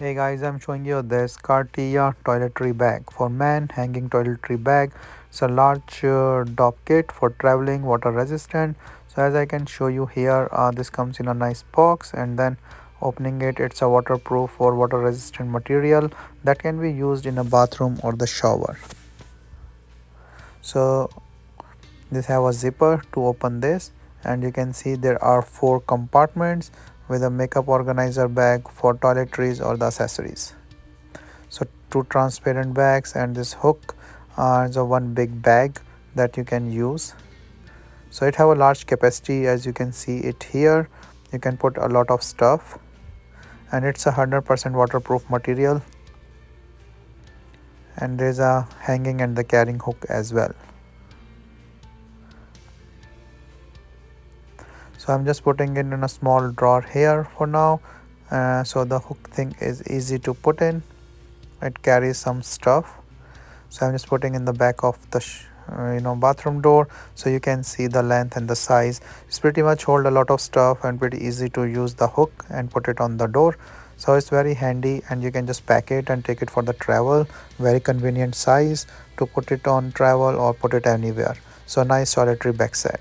Hey guys, I'm showing you this Carttiya Toiletry bag for men hanging toiletry bag. It's a large Dopp kit for traveling, water resistant. So as I can show you here, this comes in a nice box, and then opening it, it's a waterproof or water resistant material that can be used in a bathroom or the shower. So this have a zipper to open this, and you can see there are 4 compartments with a makeup organizer bag for toiletries or the accessories. So 2 transparent bags and this hook is a one big bag that you can use. So it have a large capacity, as you can see it here. You can put a lot of stuff, and it's a 100% waterproof material, and there's a hanging and the carrying hook as well. So I'm just putting it in a small drawer here for now. So the hook thing is easy to put in. It carries some stuff. So I'm just putting in the back of the bathroom door, so you can see the length and the size. It's pretty much hold a lot of stuff and pretty easy to use the hook and put it on the door. So it's very handy, and you can just pack it and take it for the travel. Very convenient size to put it on travel or put it anywhere. So nice toiletry bag set.